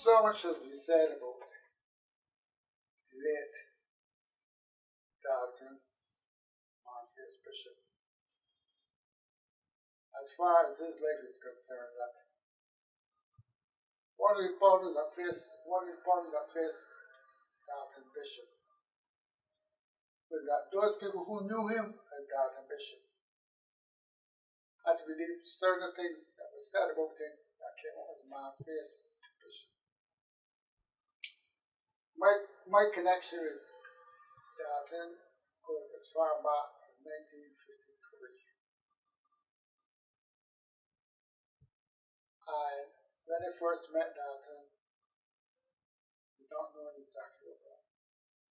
So much has been said about the late Dalton Monfils Bishop. As far as his life is concerned, that one of the problems I faced Dalton Bishop was that those people who knew him as Dalton Bishop had to believe certain things that were said about him that came out as Monfils Bishop. My connection with Dalton goes as far back as 1953. And when I first met Dalton, we don't know him as Jackie Opel.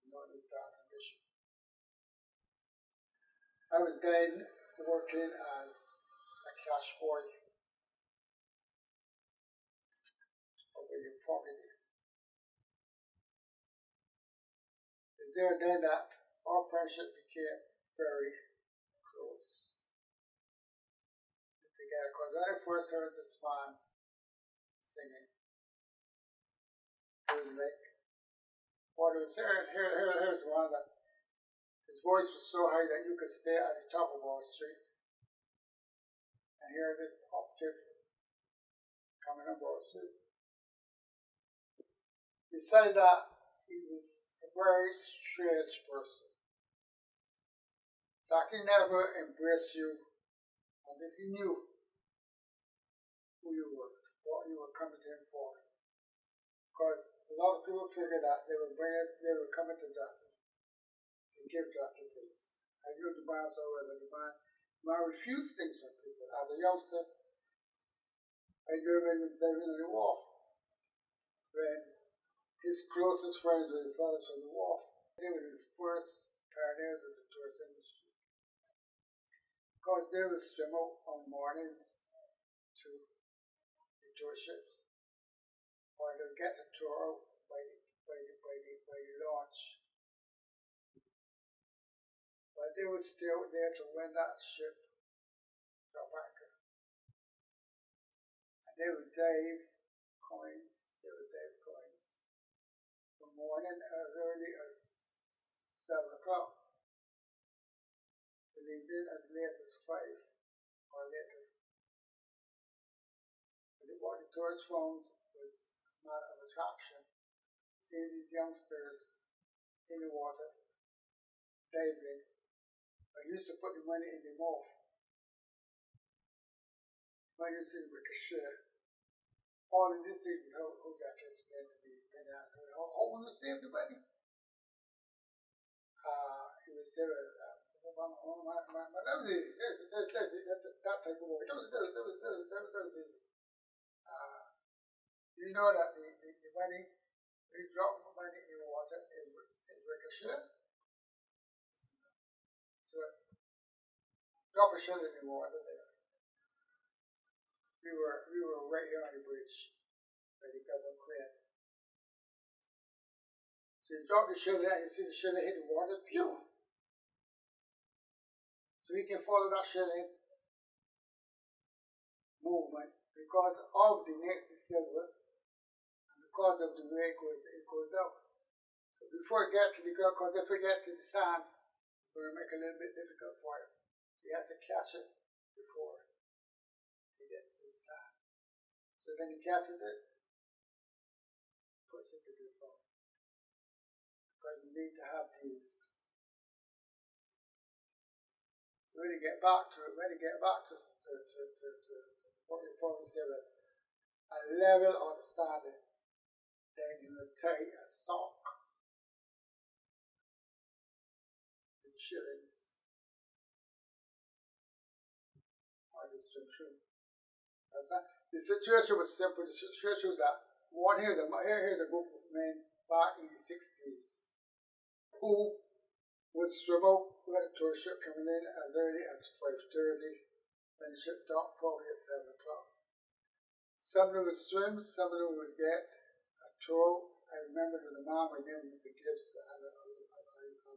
We know him as Dalton Bishop. I was then working as a cash boy over in property. It was there then that our friendship became very close together. Because when I first heard this man singing, it was like, what it was here's one that his voice was so high that you could stay at the top of our street and hear this octave coming up our street. Besides that, he was a very strange person. Jackie never embraced you until he knew who you were, what you were coming to him for. Because a lot of people figured that they were coming to Jackie to give Jackie things. I knew the man so well, but the man refused things from people. As a youngster, I knew him when he was living on the wharf. When his closest friends were the fellas from the wharf. They were the first pioneers of the tourist industry. Because they would swim out on mornings to the tour ships, or they would get the tour out by the launch. But they would stay out there to win that ship drop anchor. And they would dive coins from morning as early as 7 o'clock. They lived in as late as 5 or later. But what the tourists found was a matter of attraction. Seeing these youngsters in the water, diving. I used to put the money in the mouth. Money used to ricochet. All of these things is how Jackie explained to me. How will you save the money? He would say, that was easy. That type of work. That was easy. You know that the money, when you drop money in water, is ricochet. So, drop a shell in the water there. We were right here on the bridge where the government crane. So you drop the shell there, and you see the shell hit the water, pew! So you can follow that shell in movement because of the next silver and because of the way it goes down. So before it gets to the ground, because if it gets to the sand, it will make it a little bit difficult for it. So you have to catch it before it gets to the sand. So then he catches it, puts it to this boat. Because you need to have these. When you get back to what you probably say, a level on the sand, then you will tie a sock with shillings or just swim through. The situation was simple. The situation was that here's a group of men back in the 60s who would swim out with a tour ship coming in as early as 5:30 when the ship docked probably at 7 o'clock. Some of them would swim, some of them would get a tour. I remember there was a man by the name of Mr. Gibbs and a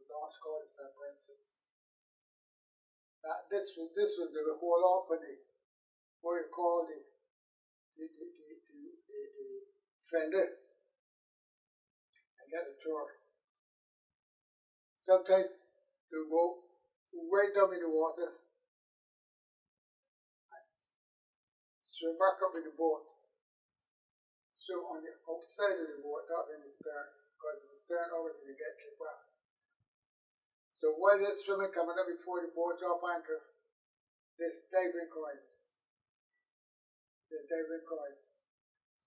launch called the St. Francis. This was the whole opening, what you call the fender get a tour. Sometimes they'll go way down in the water, swim back up in the boat, swim on the outside of the boat, not in the stern, because the stern always will get kicked back. So while they're swimming, coming up before the boat drop anchor, there's diving coins. They're diving coins.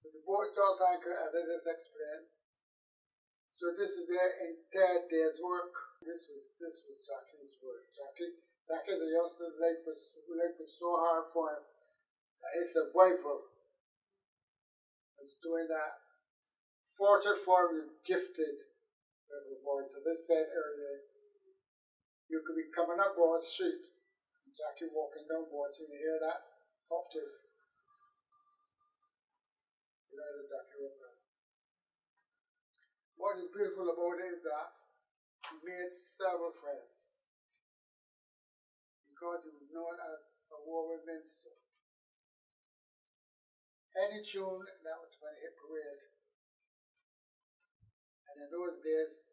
So the boat drops anchor, as I just explained. So this is their entire day's work. This was Jackie's work. Jackie, the youngster, life was so hard for him that his survival was doing that. Fortune for him is gifted with the voice. As I said earlier, you could be coming up Broad Street, and Jackie walking down Broad Street, you hear that octave. You know the Jackie Opel. What is beautiful about it is that he made several friends because he was known as a warrior minstrel. Any tune that was going to hit parade, and in those days,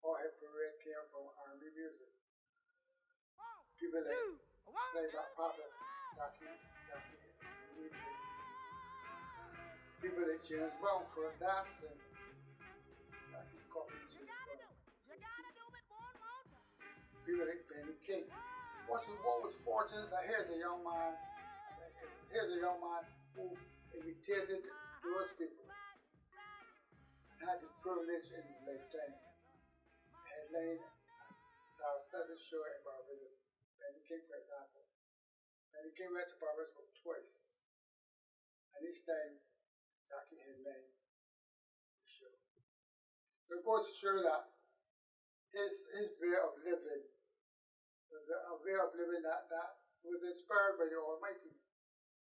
all hit parade came from R&B music. People like play that part of Jackie, people like James Brown for dancing. People like Benny King. What was fortunate that here's a young man who imitated those people and had the privilege in his lifetime. Headline star-studded show in Barbados. Benny King, for example. Benny King went to Barbados twice, and each time Jackie headlined the show. So it goes to show that his way of living was a way of living that was inspired by the Almighty.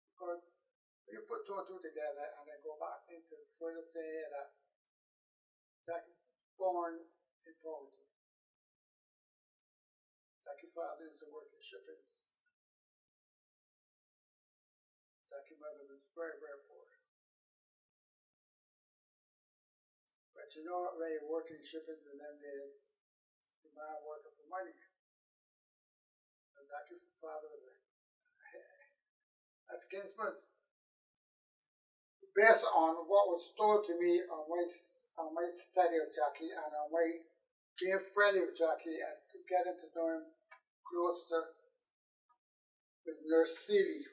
Because when you put two and two together and then go back into further say that Jackie was born in poverty. Jackie's father used to work in shippings. Jackie's mother was very, very poor. But you know, when you're working in shippings in them days, the man working for money. And Jackie's father was a kinsman. Based on what was told to me on my study of Jackie and on my being friendly with Jackie and getting to know him closer, was Nurse Seeley,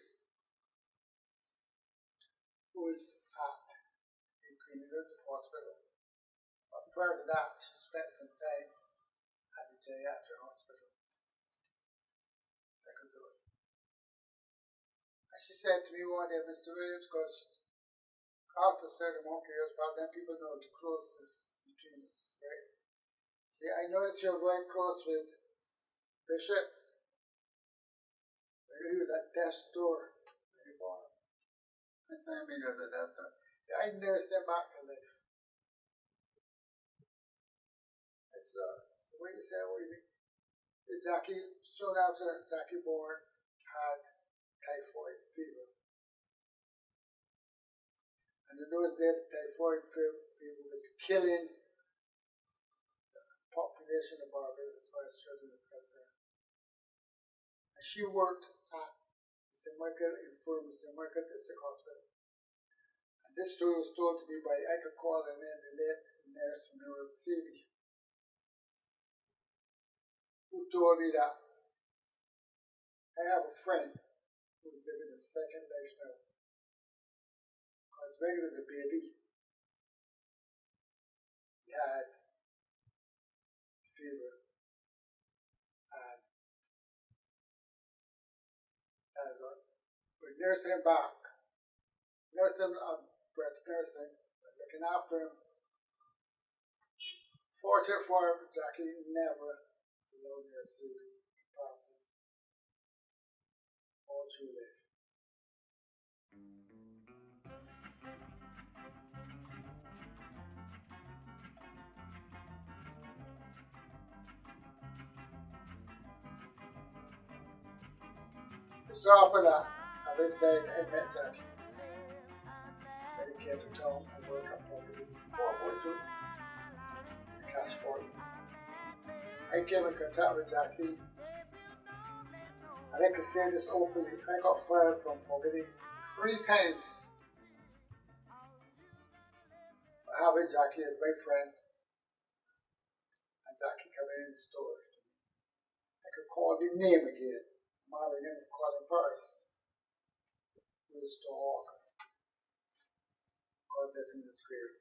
who is at the Queen Elizabeth Hospital. But prior to that, she spent some time at the geriatric hospital. And she said to me one day, Mr. Williams, because after a certain amount of years, but then people know the closeness between us, right? See, I noticed you're very close with Bishop. He was at death's door when you born. I said, I mean, there's a death door. See, I nursed him back to life. It's what you say, what you mean? Jackie, soon after Jackie born, had typhoid fever. And in those days, typhoid fever was killing the population of Barbados as far as children is concerned. And she worked at St. Michael District Hospital. And this story was told to me by I could call her name, the late nurse Nurse Seeley, who told me that I have a friend who's living a second life now. Because when he was a baby, he had fever and we nursed him back. Nursed him breast nursing, looking after him. Fortunate for him, Jackie never allowed Nurse Seeley to pass him all through life. So after that, as I said, I met Jackie. Then he came to town and worked up for me. cash for it. I came in contact with Jackie, and I can say this openly, I got fired from forgetting 3 times. I have Jackie as my friend, and Jackie coming in the store. I could call the name again. My name is calling Paris. He was the hawk. God bless him in his grave.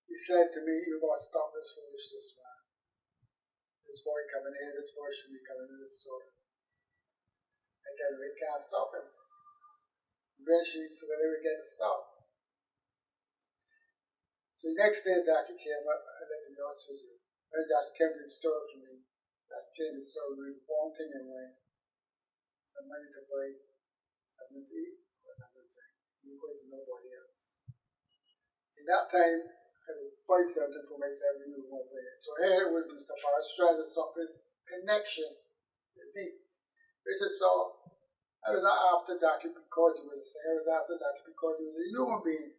He said to me, "You got to stop this foolishness, man. This boy coming in, this boy should be coming in the store." I tell him, we can't stop him. Eventually, so whenever we get to stop. So the next day, Jackie came up, and let me be honest with you. When Jackie came to the store for me, Jackie came to the store with one thing in mind: some money to buy, something to eat, or something to drink. You go to nobody else. In that time, I would buy something for myself and you won't buy it. So here it was Mr. Paris trying to stop his connection with me. Which is so, I was not after Jackie because he was a singer, I was after Jackie because he was a human being.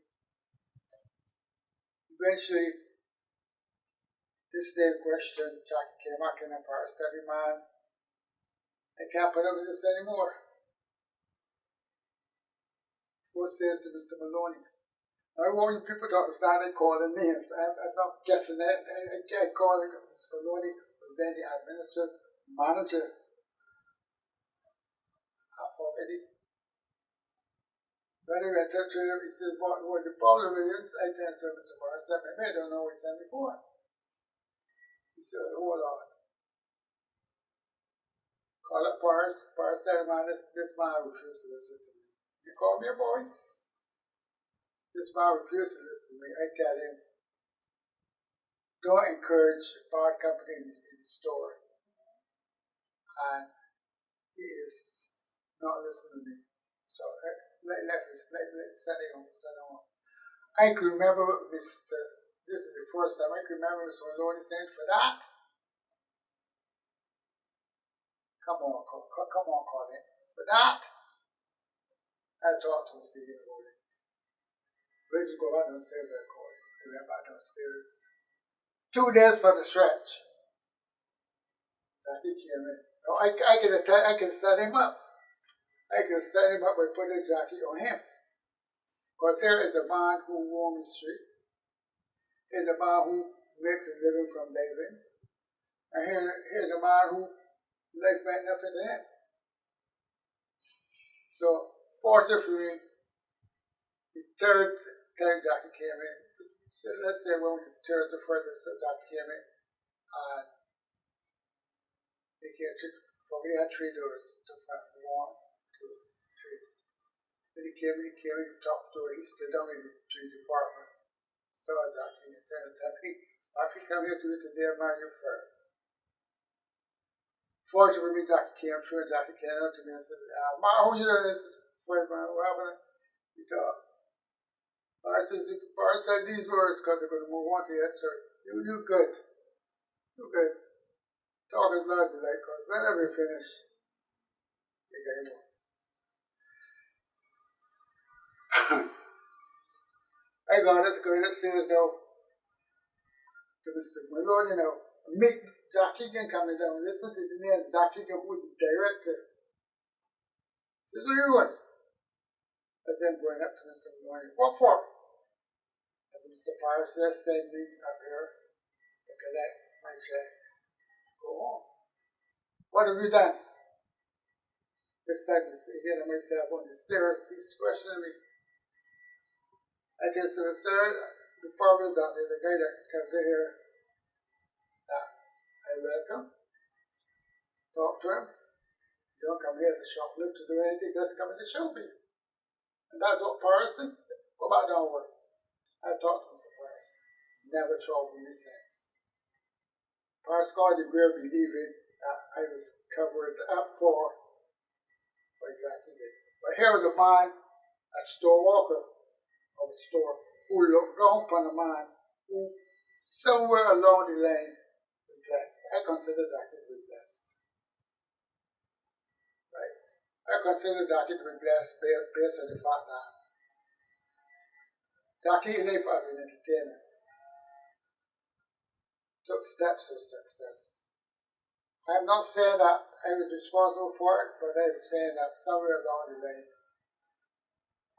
Eventually, this day in question, Jackie came back in and Paris told me, "Man, I can't put up with this anymore." What says to Mr. Maloney? I want you people to understand I call the names. I'm not guessing it. I call it Mr. Maloney was then the administrative manager. I forget it. When I went up to him, he said, "What was the problem with him?" I answered Mr. Paris. I said, "I don't know what he said before." He said, "Hold on. Call up Paris. Paris said, "Man, this man refused to listen to me." "You call me a boy?" This man refused to listen to me. I tell him, don't encourage bad company in the store. And he is not listening to me. So send him home. I can remember this is the first time I can remember Mr. Maloney saying, "For that? Come on, Colin. For that?" I talked to him, see him about it. Where did you go back downstairs? I called him. I went back downstairs. 2 days for the stretch. Jackie came in. Now I can set him up. I can set him up by putting Jackie on him. Because here is a man who roams the street. Here's a man who makes his living from David. And here's a man who life meant nothing to him. So, fortunately, the third time Jackie came in, so let's say when we turns the further, so Jackie came in, and they came to, we had 3 doors to front, 1, 2, 3. When he came in the top door, he stood down in the 3 department. Saw Jackie and turned to me, "If you come here to it today, man, you're fair." Fortunately, Jackie came through, and Jackie came up to me and said, "Man, how you doing?" This is "Fred, man, what happened?" He talked. I said these words because I'm going to move on to yesterday. You good. You good. Talk as loud as you like, because whenever you finish, you get more. I got this guy that says now to Mr. Maloney now, meet Jackie again coming down. Listen to the name Jackie again, who is the director. He says, "What are you doing?" I said, "I'm going up to Mr. Maloney." "What for?" I said, "Mr. Paris just sent me up here to collect my check. Go home." "What have you done?" This time he hit myself on the stairs. He's questioning me. I just said, "Sir, the problem is that there's a guy that comes in here that I welcome. Talk to him. You don't come here to shoplift to do anything, just come to show me." And that's what Paris did. Go back down work. I talked to Mr. Paris. Never troubled me since. Paris God the grave believing that I was covered up for exactly that. But here was a man, a store walker of a store, who looked down upon a man who somewhere along the line was blessed. I consider Jackie to be blessed. Right? I consider Jackie to be blessed based on the fact that Jackie lived as an entertainer. took steps to success. I'm not saying that I was responsible for it, but I'm saying that somewhere along the line,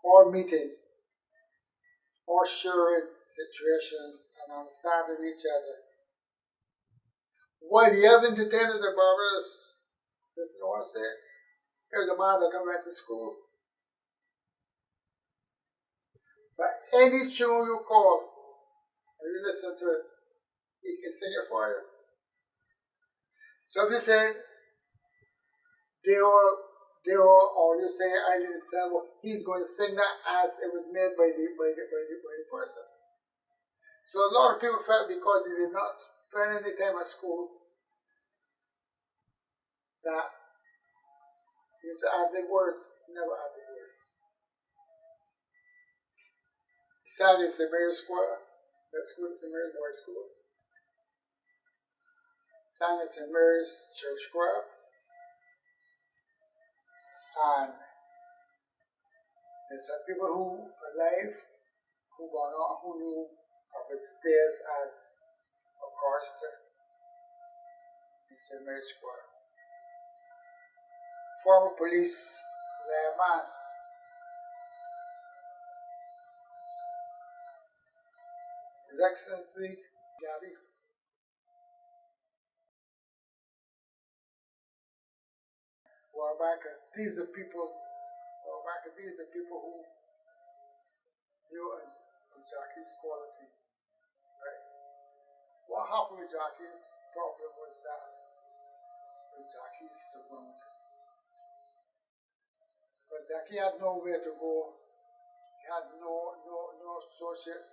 or meeting, or sharing situations and understanding each other. While the other entertainers are barbarous, listen to what I'm saying. Here's a man that I went to school. But any tune you call, and you listen to it, he can sing it for you. So if you say, or you say I didn't sample, he's going to sing that as it was made by the person. So a lot of people felt because they did not spend any time at school that you used to add the words, never add the words. Decided it's a Mary Square. That school is a Mary's Boys School. Signed it's a Mary's Church Square. And there's some people who are alive, who were not, who knew of its days as a chorister in St. Mary's Square. Former police man, His Excellency Jackie Opel. These are people who knew of Jackie's quality. Right? What happened with Jackie's problem was that with Jackie's surroundings. Because Jackie had nowhere to go. He had no associate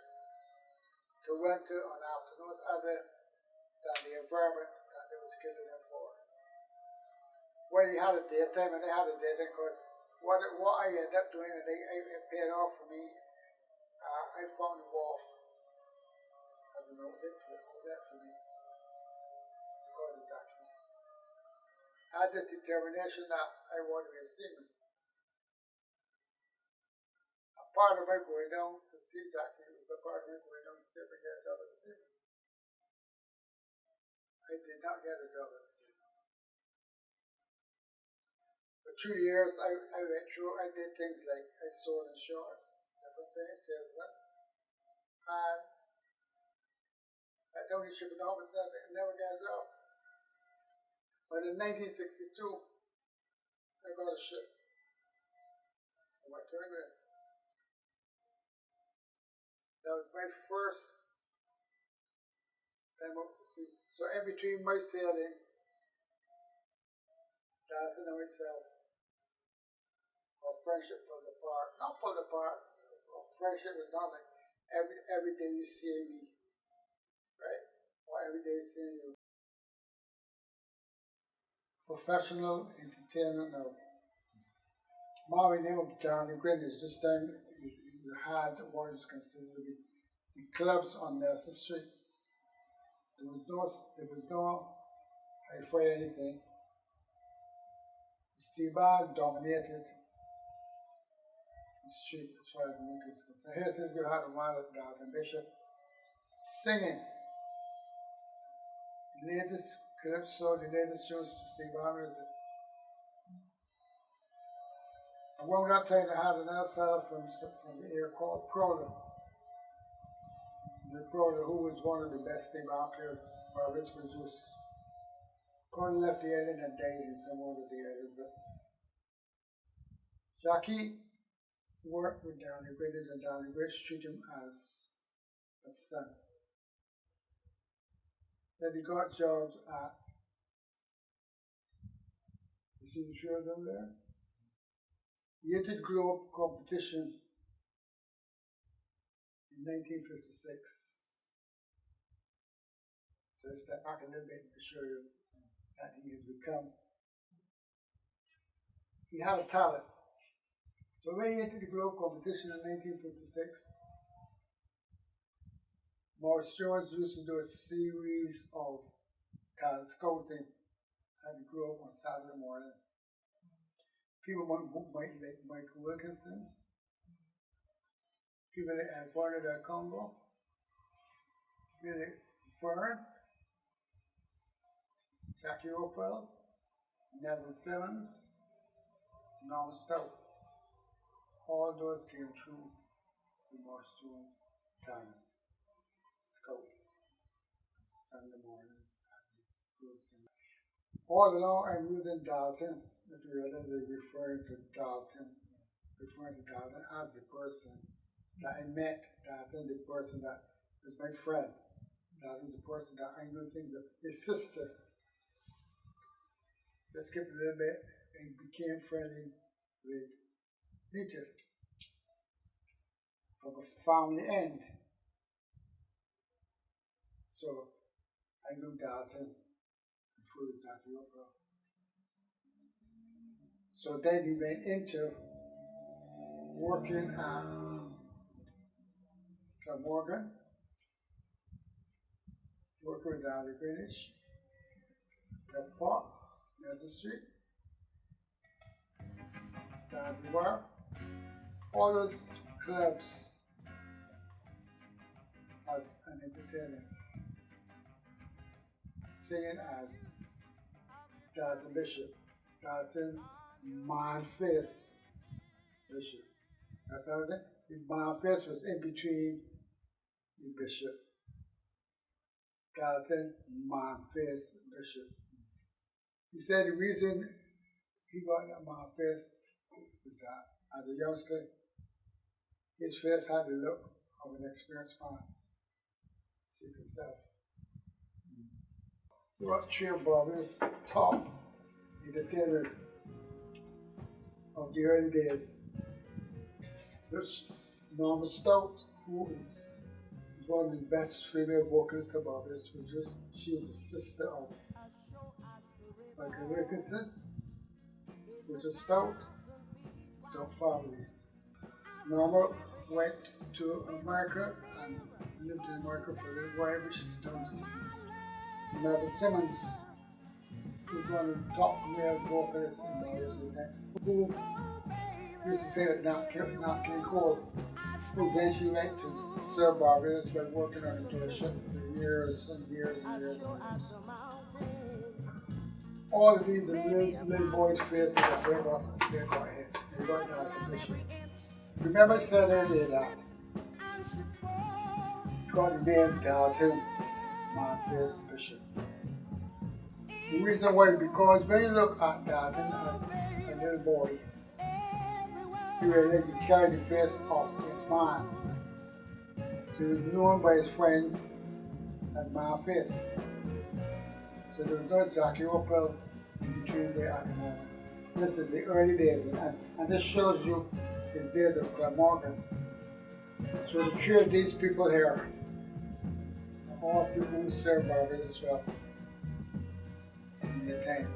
to run to on afternoons other than the environment that they was killing him for. Well, he had a daytime and they had a daytime because what I ended up doing, and it paid off for me, I found the wall as an outlet for me because of Jackie. I had this determination that I wanted to be a seaman. A part of my going down to see Jackie was a part of my going down to stay and get a job as a seaman. I did not get a job as a seaman. For 2 years, I went through, I did things like I sold insurance, different things, salesman, and I only shipping officer, I never got a job. But in 1962, I got a ship. I went to England. That was my first time out to sea. So in between my sailing, that and myself, our friendship pulled apart. Not pulled apart. Our friendship was not like every day you see me, right? Or every day you see you. Professional entertainment now. My name of Johnny Greenwich. This time you had what is considered to be the clubs on Nelson Street. There was no hi-fi anything. Steve bars dominated the street as far as music is concerned. Here it is, you had a man like Dalton Bishop singing the latest calypso, the latest shows to Steve Bar music. And one that time they had another fellow from the area called Prowler. The Prowler, who was one of the best Steve Bar players, while this was just Prowler left the island and died in some other the island, but Jackie worked with Downey Bridges, and Downey Bridge treated him as a son. Then he got jobs at, you see the three of them there? He entered Globe competition in 1956. So let's step back a little bit to show you that he has become. He had a talent. So when he entered the Globe competition in 1956, Morris Jones used to do a series of talent scouting at the Globe on Saturday morning. People might like Michael Wilkinson, people like Varner Congo, people like Fern, Jackie Opel, Neville Simmons, Norman Stout. All those came through the Morris Jones talent. Scout, Sunday mornings, and Bruce. All along I'm using Dalton, if you realize they're referring to Dalton as the person that I met, Dalton, the person that is my friend, Dalton, the person that I knew things of, his sister. Just skip a little bit and became friendly with Peter from a family end. So I knew Dalton before Jackie Opel. So then he went into working at Morgan, working with Dolly Greenwich, Pep Park, Nelson Street, Zanzibar, all those clubs as an entertainer, singing as Dalton Bishop, Dalton Man-Face Bishop. That's how I said. The Man-Face was in between the Bishop. Dalton Man-Face Bishop. He said the reason he got that Man-Face was that as a youngster, his face had the look of an experienced man. See for yourself. What three of Bobby's top entertainers of the early days. There's Norma Stout, who is one of the best female vocalists of Bobby's, she is the sister of Michael Wilkinson, which is Stout families. Norma went to America and lived in America for a little while, but she's now deceased. Neville Simmons, who's one of the top male vocalists in Bobby's at the time, who used to say that Nat King Cole, who eventually went to serve Barbados by working on a dealership for years and years and years and years. All of these are little boys' faces that they got hit. They got that condition. Remember I said earlier that got the name Dalton Man-Face Bishop. The reason why, because when you look at Dalton as a little boy, he realized he carried the face of a man. So he was known by his friends as Man-Face. So there was no Jackie Opel in between there at the moment. This is the early days, and this shows you his days of Glamorgan. So the three of these people here are all people who served Barbados well in their time.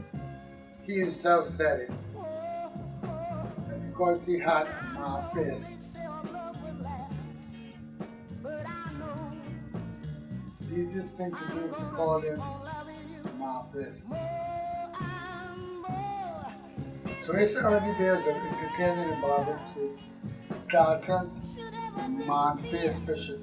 He himself said it. And because he had a Man-Face, the easiest thing to do is to call him Man-Face. So his early days of entertaining in Barbados was Dalton Man-Face Bishop.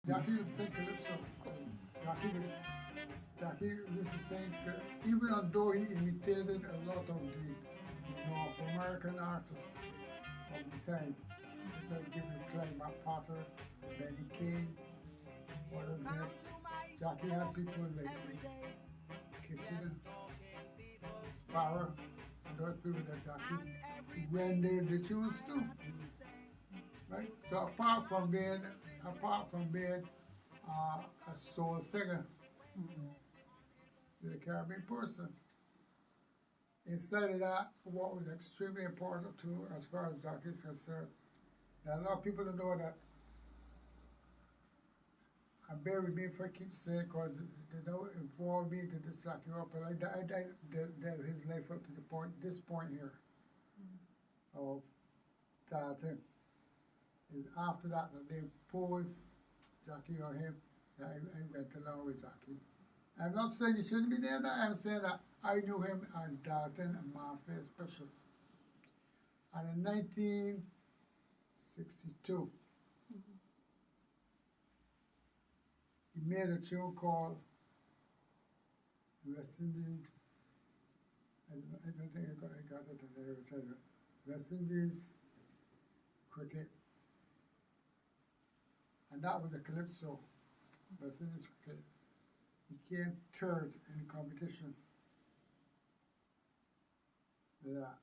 Jackie was saying calypso. Jackie was saying, even although he imitated a lot of the North American artists of the time, which I'll give you Clyde Potter, Benny King, what is that? Jackie had people like Kitchener, Sparrow, and those people that Jackie rendered the tunes too. Right? So apart from being a soul singer, the Caribbean person, inside of that, what was extremely important to, as far as Jackie is concerned, Now, a lot of people don't know that. And bear with me if I keep saying, because they don't involve me to this Jackie Opel. I dealt his life up to this point here of that thing. And after that, they imposed Jackie on him. I went along with Jackie. I'm not saying he shouldn't be named that. I'm saying that I knew him as Dalton and Manfair Special. And in 1962, he made a tune called West Indies. I don't think I got it in there. West Indies Cricket. And that was a calypso. West Indies Cricket. He came third in the competition. Yeah.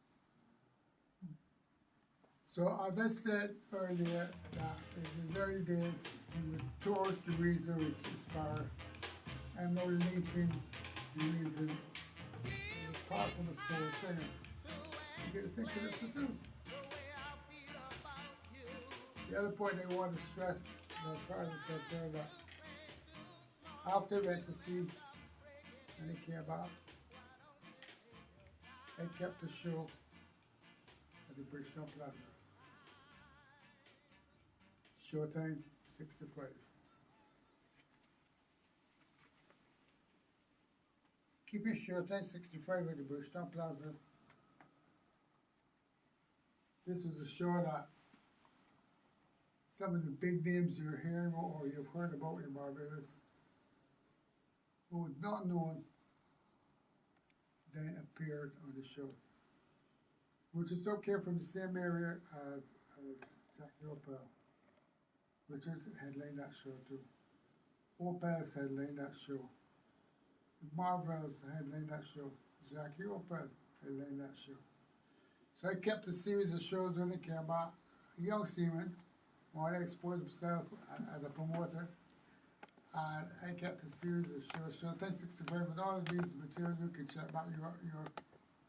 So as I said earlier, that in the early days he would tour the region with his bar. I'm not linking the reasons. Apart from a soul singer, you get to sing calypso too. The other point I want to stress, as far as it's concerned, that after I went to sea and he came back, I kept the show at the Bristol Plaza. Showtime 65. Keeping Showtime 65 at the Bristol Plaza. This was a show that some of the big names you're hearing or you've heard about in Barbados who was not known then appeared on the show, which is okay from the same area as Jackie Opel. Richards headlined that show too. Opel's headlined that show. Marvel's headlined that show. Jackie Opel headlined that show. So I kept a series of shows when it came out. Young seaman wanted to expose himself as a promoter. And I kept a series of shows. Showtime 65 with all of these materials. You can check back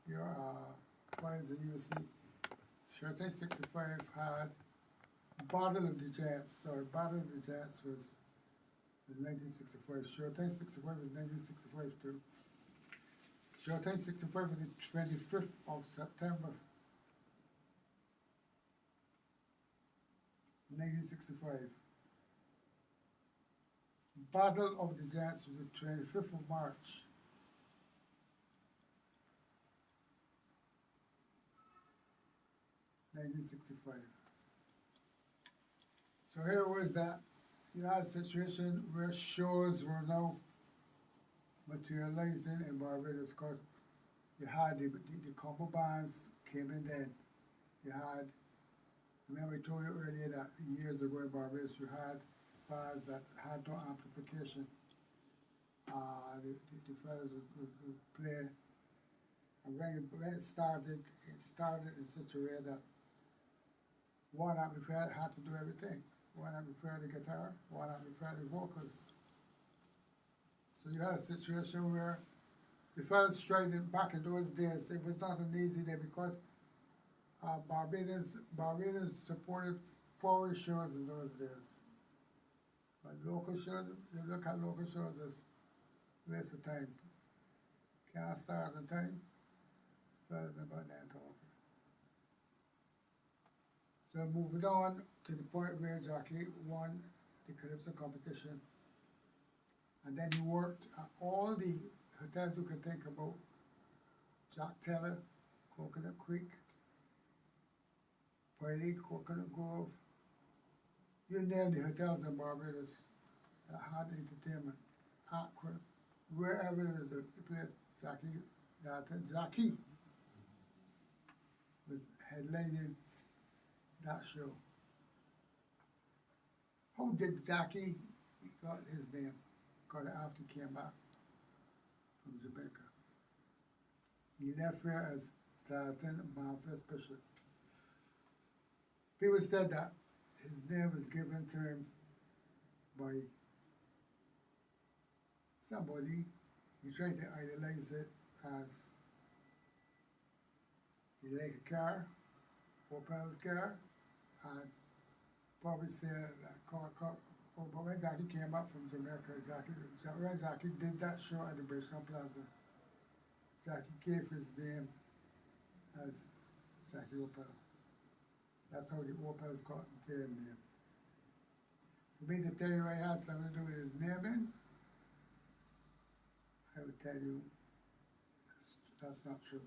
your files and you'll see. Showtime 65 had Battle of the Giants. Sorry, Battle of the Giants was 1965. Showtime 65 was 1965 too. Showtime 65 was the 25th of September 1965. Battle of the Giants was the 25th of March 1965. So here was that you had a situation where shows were now materializing in Barbados because you had the combo bands came in then. You had, remember I told you earlier that years ago in Barbados you had bands that had no amplification. The fellas would play, and when it started in such a way that one amplifier had to do everything. One amplifier the guitar, one amplifier the vocals. So you had a situation where the fellas tried it back in those days. It was not an easy day because Barbados supported foreign shows in those days. But local shows, they look at local shows as a waste of time. Can't start on time. Fellas about that talking. So moving on to the point where Jackie won the Calypso competition. And then he worked at all the hotels you can think about. Jack Taylor, Coconut Creek, Purley, Coconut Grove. You name the hotels in Barbados that had entertainment. Accra, wherever there was a place, Jackie was headlining that show. How did Jackie got his name? Got it after he came back from Jamaica. He left here as Dalton Manfair Special. People said that his name was given to him by somebody. He tried to idolize it as he liked a car, Opel's car, and probably said that but when Jackie came back from Jamaica, when Jackie did that show at the Bristol Plaza, Jackie gave his name as Jackie Opel. That's how the Opels got their name. For me to tell you I had something to do with his naming, I would tell you that's not true.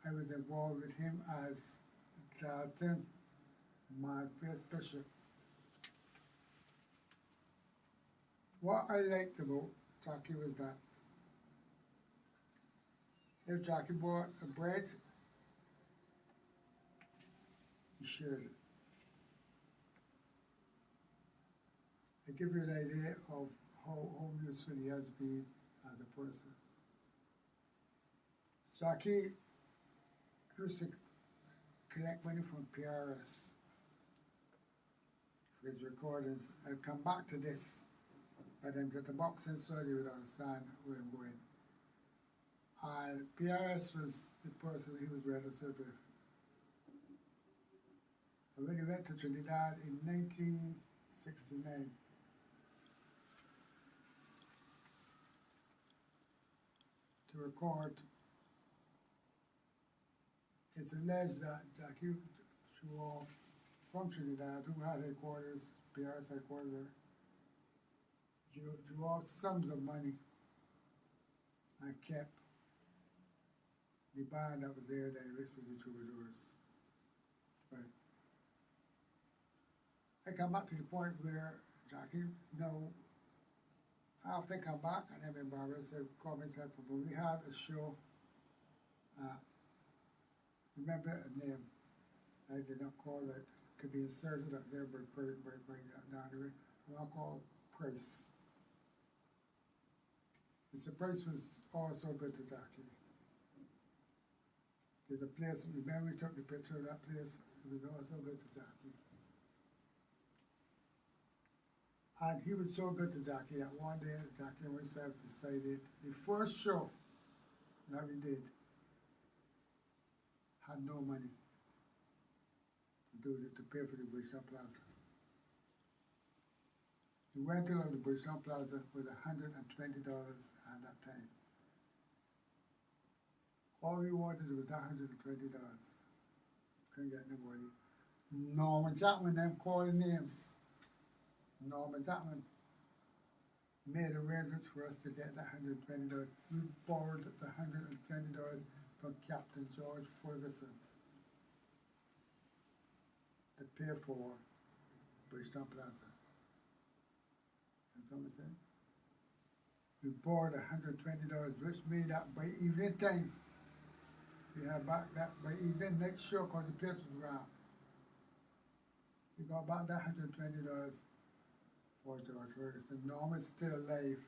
I was involved with him as Dalton, my first bishop. What I liked about Jackie was that if Jackie bought a bread, he shared it. I give you an idea of how useful he has been as a person. Jackie used to collect money from PRS for his recordings. I'll come back to this, but then to the boxing study would understand where I'm going. And PRS was the person he was registered with. And when he went to Trinidad in 1969, to record, it's alleged that Jackie drew off from Trinidad, who had headquarters, PRS headquarters, drew off sums of money and kept the band that was there, which was the Troubadours. But I come back to the point where Jackie, after I come back, and then Barbara said, called me and said, but we had a show, remember a name, I did not call it, could be inserted up there, but bring that down to it. I'll call Price. Mr. Price was also good to Jackie. There's a place, remember we took the picture of that place, it was also good to Jackie. And he was so good to Jackie that one day Jackie and myself decided the first show that we did had no money to pay for the Bristol Plaza. The rental of the Bristol Plaza was $120 at that time. All we wanted was $120. Couldn't get nobody. Norman Chapman them calling names. Norman Chapman made arrangements for us to get that $120. We borrowed the $120 from Captain George Ferguson to pay for Bristol Plaza. That's what I said. We borrowed $120, which made that by evening time. We had back that by evening next show because the place was round. We got back that $120 for George Ferguson. Norman's still alive.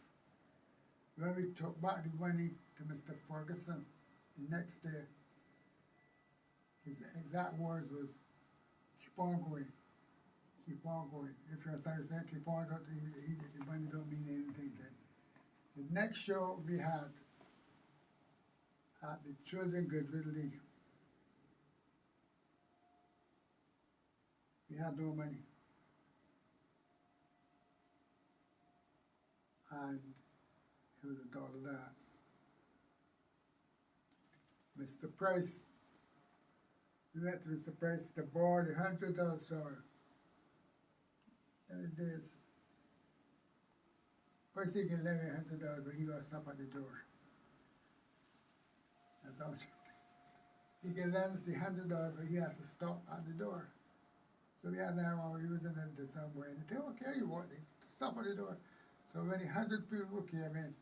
When we took back the money to Mr. Ferguson the next day, his exact words was, keep on going. Keep on going. If you're saying keep on going, the money don't mean anything then. The next show we had at the Children Goodwill League, we had no money. And it was $1 dance. Mr. Price, we went to Mr. Price to borrow the $100 store. And it is. First he can lend me $100, but he got to stop at the door. That's all. He can lend us the $100, but he has to stop at the door. So we had that while we was in the subway, and they said, okay, you want to stop at the door. So when 100 people came in,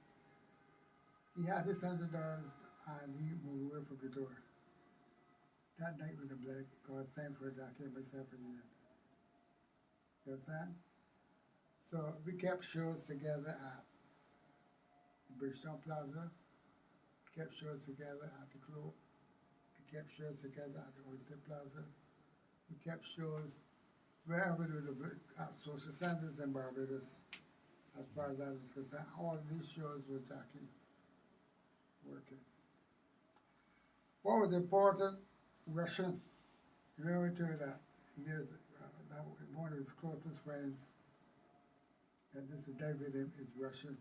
he had this $100 and he moved away from the door. That night was a black. God sent for Jackie and myself in the end. You understand? So we kept shows together at the Bristol Plaza, kept shows together at the Club, we kept shows together at the Oyster Plaza, we kept shows wherever there was at social centers in Barbados. As far as that was concerned, all of these shows were Jackie working. What was important? Russian. Remember to that years one of his closest friends, and this is David, is Russian.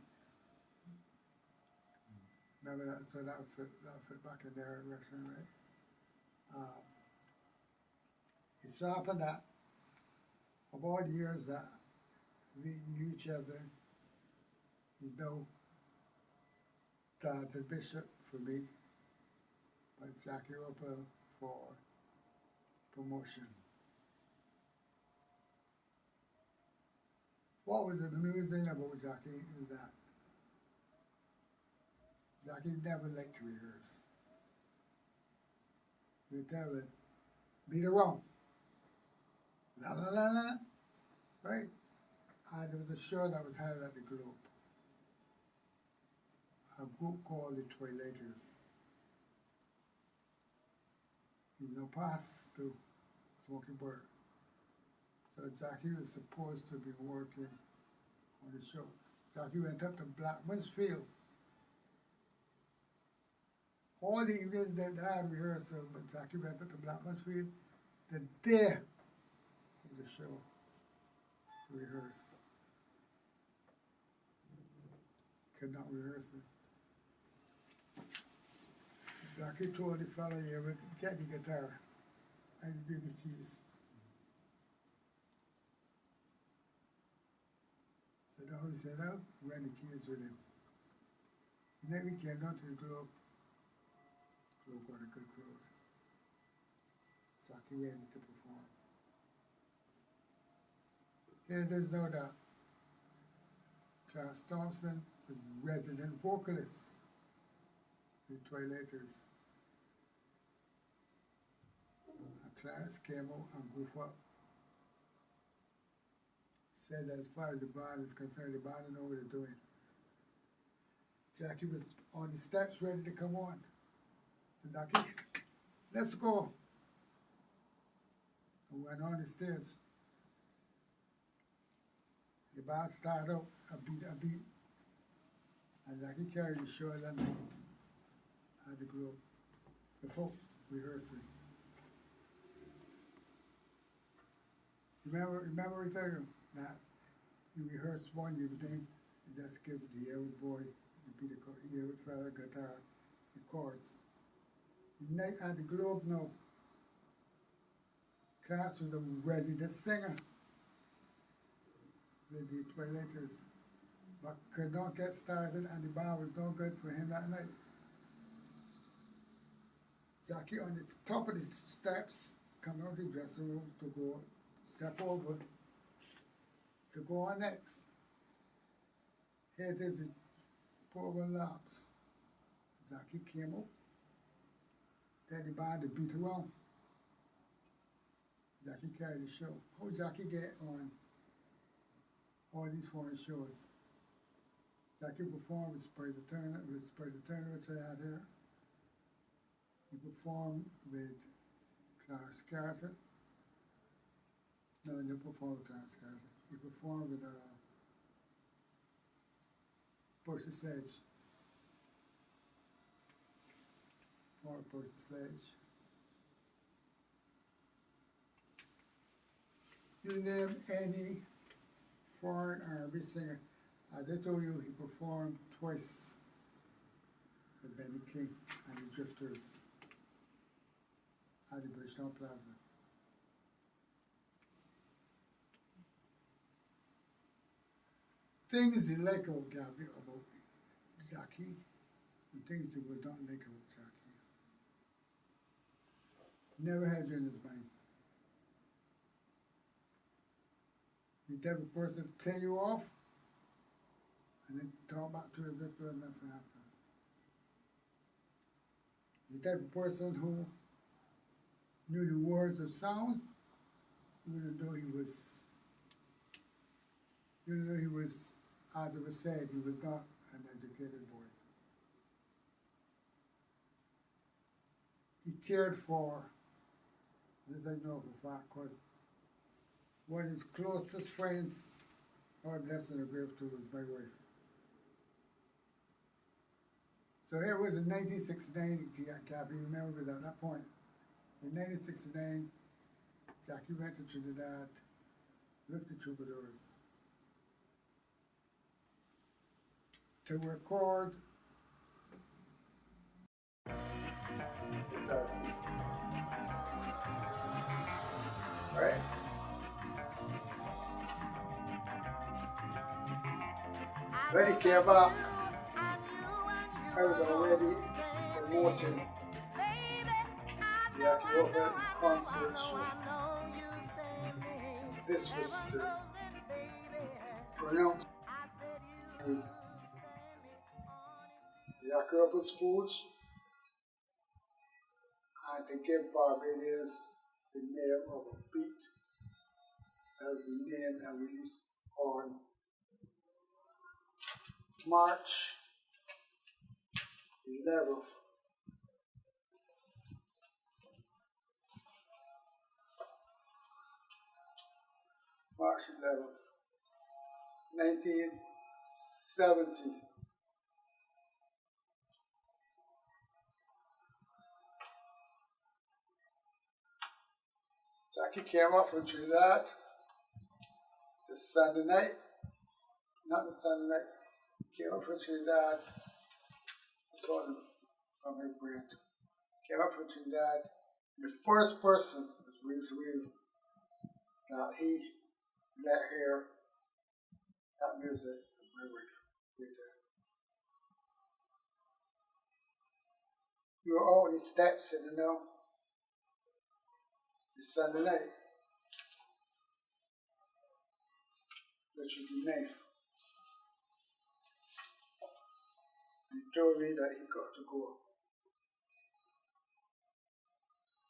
Remember that? So that would fit back in there, Russian, right? It's after that, about years that we knew each other, he's now the bishop for me, but Jackie Opel for promotion. What was amusing about Jackie is that Jackie never liked to rehearse. He would tell it, beat around, la la la la, right? And there was a show that was held at the Globe, a group called the Twilighters. He now passed to Smoky Bird. So Jackie was supposed to be working on the show. Jackie went up to Blackman's Field. All the evenings that they had rehearsal, but Jackie went up to Blackman's Field the day of the show to rehearse. Could not rehearse it. Jackie told the fellow here, but get the guitar and give the keys. So now he said, "Oh, when the keys with him." And then we came down to the Globe. Globe got a good crowd. Jackie ready to perform. Here there's no doubt. Clarence Thompson was resident vocalist in Twilighters. And Clarence came out and goofed up. Said that as far as the band is concerned, the band didn't know what they're doing. Jackie was on the steps ready to come on. And Jackie, let's go. And went on the stage. The band started out a beat. And Jackie carried the show that night at the Globe before rehearsing. Remember we tell you that you rehearse one, you think you just give the old boy, you beat the old fella guitar, the chords. The night at the Globe now, Clarence was a resident singer with the Twilighters, but could not get started and the bar was no good for him that night. Jackie on the top of the steps, coming out of the dressing room to go step over to go on next. Here it is, the program laps. Jackie came up, then the band to beat around. Jackie carried the show. How Jackie get on all these foreign shows? Jackie performed with Spurs Turner, which I had here. He performed with Clarence Carter. No, he didn't perform with Clarence Carter. He performed with Percy Sledge. Percy Sledge. You name any foreign R&B singer. As I told you, he performed twice with Benny King and the Drifters at the Bridgetown Plaza. Things you like about Jackie, and things you would not like about Jackie. Never had you in his mind. The type of person to tell you off and then talk back to as if nothing happened. The type of person who knew the words of songs, even though he was, as it was said, he was not an educated boy. He cared for, this I know for a fact, because one of his closest friends, God bless in the grave too, was my wife. So here was in 1969, Jackie, remember it was at that point. In 1969, Jackie went to Trinidad with the troubadours to record this album. Right? When he came back, I was already promoting the Jackie Opel concert show. This was to pronounce the Jackie Opel speech and to give Barbados the name of a beat that will be named and released on March 11th. March 11th, 1970. Jackie came up from Trinidad this Sunday night. Not the Sunday night. Came up from Trinidad. I saw them from her brand. Came up from Trinidad. The first person was Wills that he let hear that music was my wife. We were all these steps in the know. This Sunday night, which was the knife. He told me that he got to go.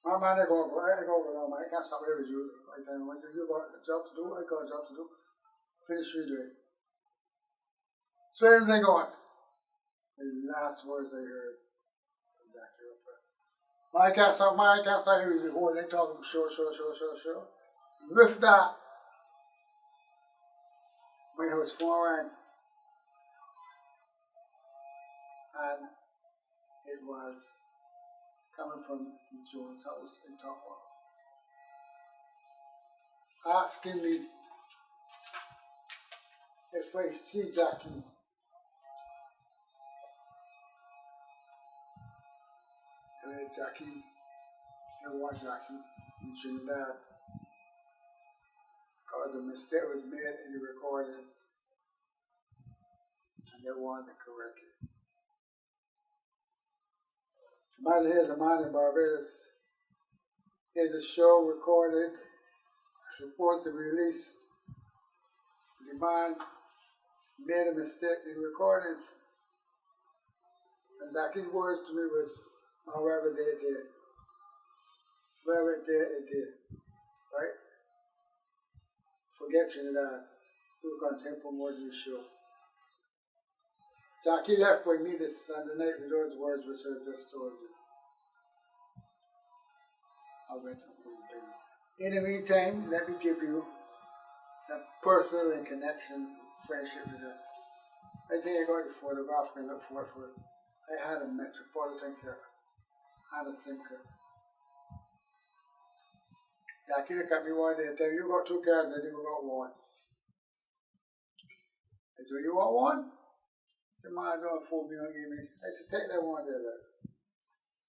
My man, I go, man. I can't stop here with you. Right time. When you got a job to do, I got a job to do. Finish reading. So where's I going? The last words I heard from Jackie Opel. I can't stop here with you. Oh, they talking, sure. With that, my house phone rang. And it was coming from Jones house in Topwell, asking me if I see Jackie. And Jackie, there was Jackie in Trinidad, because a mistake was made in the recordings and they wanted to correct it. Here's a man in Barbados. Here's a show recorded, supposed to be released. The man made a mistake in recordings. And Jackie's words to me was, however they did. Wherever it did. Right? Forget Trinidad. We're going to promote the show. Jackie left with me this Sunday night with those words which I just told you. I went up with him. In the meantime, let me give you some personal and connection, friendship with us. I think I got the photograph and look for it. I had a Metropolitan car and a Simca. Jackie looked at me one day and said, you got two cars and you got one. I said, you want one? I said, man, don't fool me, don't give me. I said, take that one there,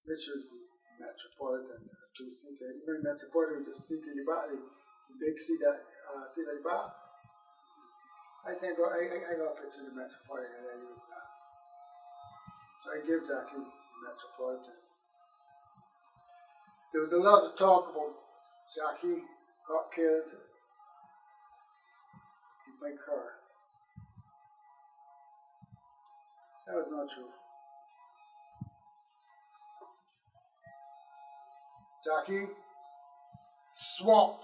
which was the Metropolitan, two-seater. You know, Metropolitan with the seat in the back, the big seat at the back. I got a picture of the Metropolitan and I used that. So I gave Jackie the Metropolitan. There was a lot of talk about Jackie got killed in my car. That was not true. Jackie swapped.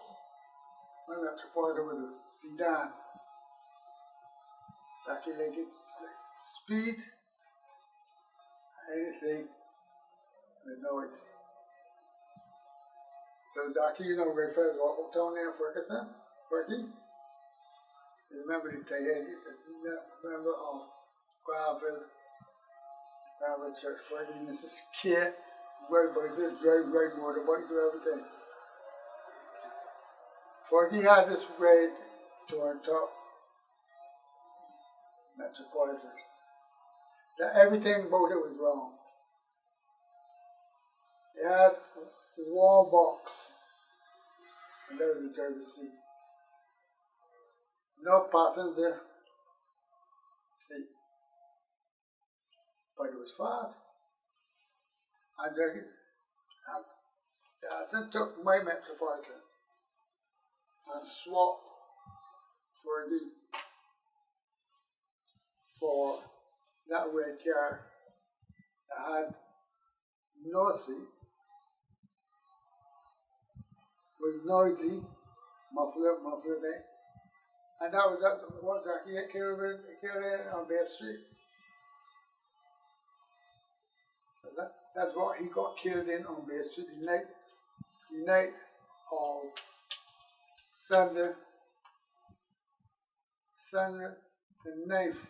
My Metropolitan was a sedan. Jackie like it's speed, anything, with noise. So Jackie, you know where fellas walk uptown there in Ferguson? Fergie? You remember the day, remember Granville Church, Fergie, Mrs. Kit, ride bicycle, drive motorbike, do everything. Fergie had this red Toronto Metropolitan. That everything about it was wrong. It had a wall box, and there was a driver's seat. No passenger seat. But it was fast. And I took my Metropolitan and swapped for that red car that had no seat, was noisy, muffler thing, and that was what Jackie killed in on Bay Street. That's what he got killed in on Bay Street the night of Sunday, the 9th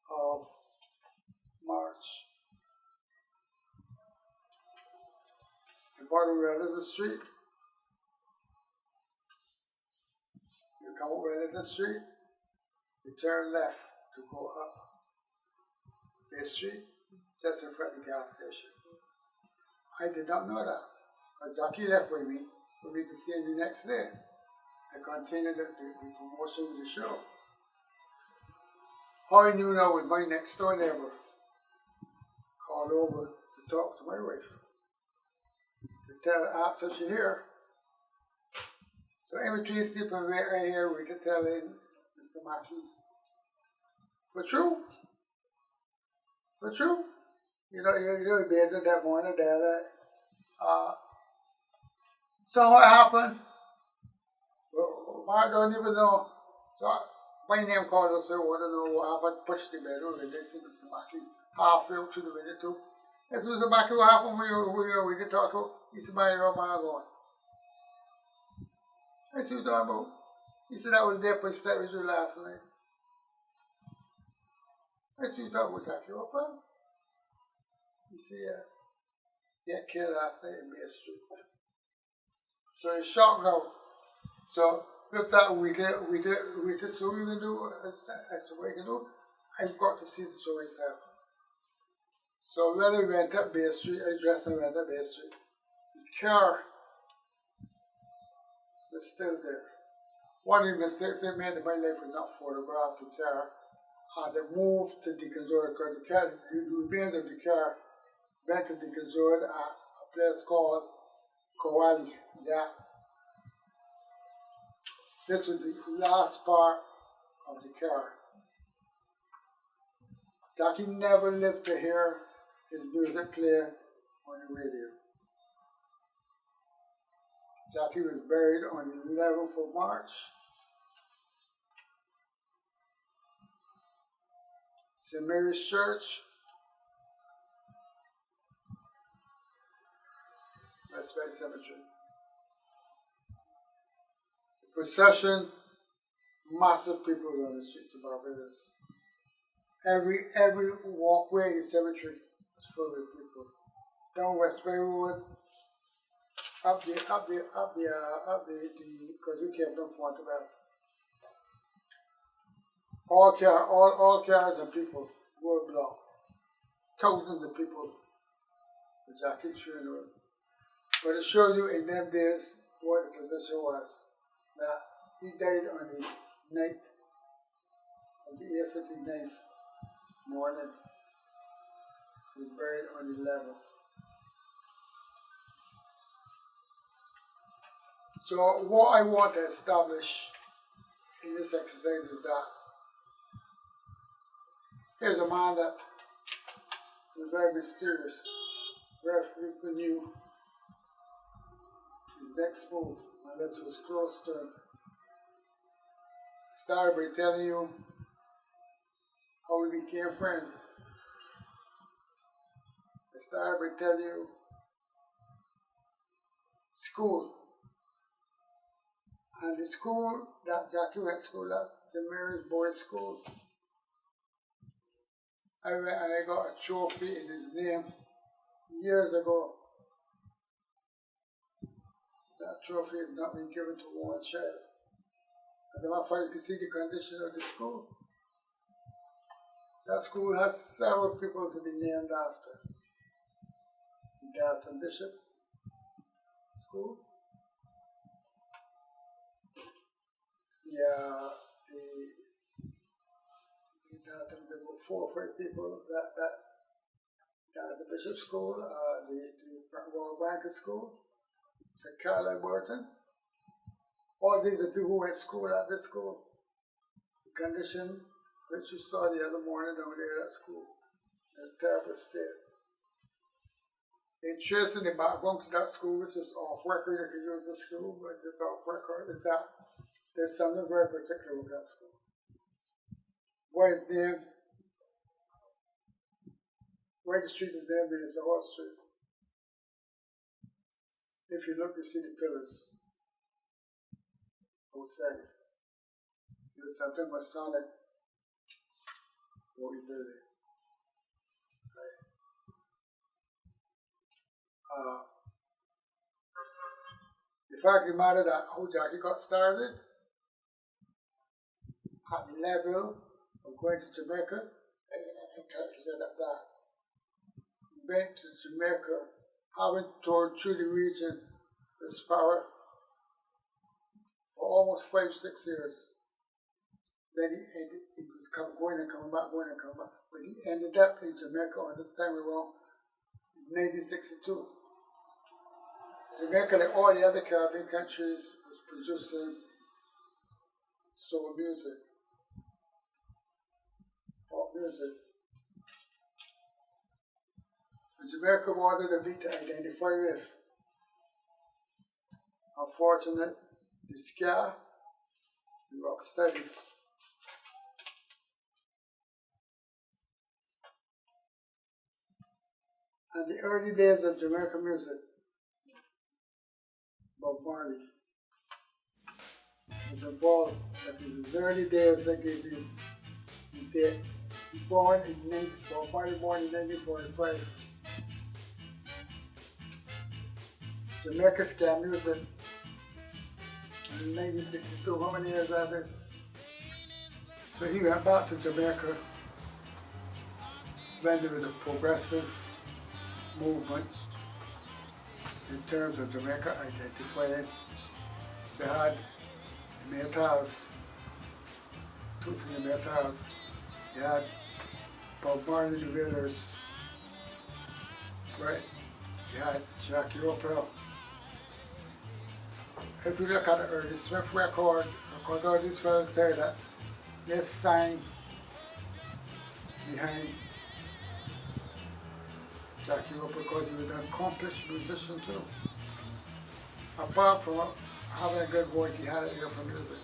of March. The bottom right of the street. You come up right of the street, you turn left to go up Bay Street, just in front of the gas station. I did not know that, because Jackie left with me to see him the next day to continue the promotion of the show. How I knew now was my next door neighbor called over to talk to my wife, to ask her she here. So in between sleeping right here, we could tell him, Mr. Mackey, for true. You know, you're busy that morning there. So what happened? Well, I don't even know. So my name called us, so I want to know what happened. Pushed the bed over there, see Mr. Mackey halfway up to the window too. Yes, Mr. Mackey, what happened? We did talk to. He said, my room going. I said, what you talking about? He said, I was there for step with you last night. I said, you talking about Jackie Opel? He said, yeah, killed last night in Bay Street. So he's shocked now. So with that, we did. So what we can do? I said, what you can do? I've got to see this for myself. So when I went up Bay Street, I dressed and went up Bay Street. The car was still there. One of the mistakes I made in my life was not photograph the car as I moved to Deacon's Road, because the remains of the car went to Deacon's Road at a place called Kowali. Yeah. This was the last part of the car. Jackie never lived to hear his music play on the radio. Jackie was buried on the 11th of March. St. Mary's Church, West Bay Cemetery. The procession, massive people on the streets of Barbados. Every walkway in the cemetery was full of people. Down West Bay Road, up the, because we came from Fontebelle. All cars and people were blocked. Thousands of people for Jackie's funeral. But it shows you in them days what the position was. That he died on the night of the 8:59 morning. He was buried on the 11th. So what I want to establish in this exercise is that here's a man that was very mysterious, very people knew his next move, unless it was close to him. Started by telling you how we became friends. I started by telling you school. And the school that Jackie went to school at, St. Mary's Boys School, I went and I got a trophy in his name years ago. That trophy has not been given to one child. As a matter of fact, you can see the condition of the school. That school has several people to be named after. The Dalton Bishop School. Yeah, there were 4 or 5 people that the Bishop School, the Royal Banker School, St. Caroline Burton. All these are people who went to school at this school. The condition which you saw the other morning down there at school, in a terrible state. They tracing the background to that school, which is off record. You can use this school, but it's off record. Is that there's something very particular with that school. What is named? Where the street is named is the Horse Street. If you look, you see the pillars outside. There's something Masonic what we built it. Right. The fact of the matter that how Jackie got started at the level of going to Jamaica, and calculated at that. Went to Jamaica, having toured through the region with power for almost 5-6 years. Then he was going and coming back, going and coming back. But he ended up in Jamaica on this time around in 1962. Jamaica, like all the other Caribbean countries, was producing soul music, pop music. And Jamaica wanted a beat to identify with. Unfortunate, the ska, the rock steady. And the early days of Jamaican music, Bob Marley was involved. That in his early days, I gave you the date. Bob Marley born in 1945. Jamaica ska music in 1962. How many years that is? So he went back to Jamaica when there was a progressive movement in terms of Jamaica identifying. They had the Metals, Toots and the Metals. They had Bob Marley the Wailers, right? They had Jackie Opel. If you look at the early Smith record, because all these fellas say that they signed behind Jackie Opel because he was an accomplished musician too. Apart from having a good voice, he had an ear for music.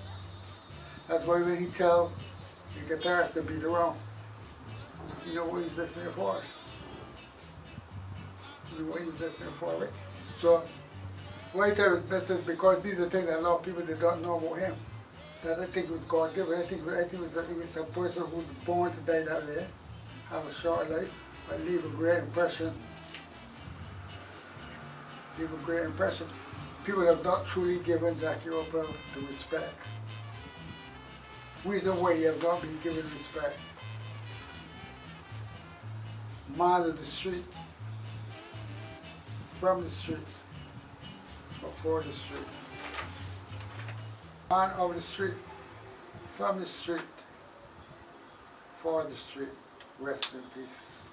That's why when he tell the guitarist to beat around, you know what he's listening for. You know what he's listening for, right? So why I tell his business, because these are things that a lot of people that don't know about him. That I think was God given. I think he was a person who was born to die that way, have a short life, but leave a great impression. Leave a great impression. People have not truly given Jackie Opel the respect. Reason why he have not been given respect. Man of the street, from the street, or for the street. Man of the street, from the street, for the street. Rest in peace.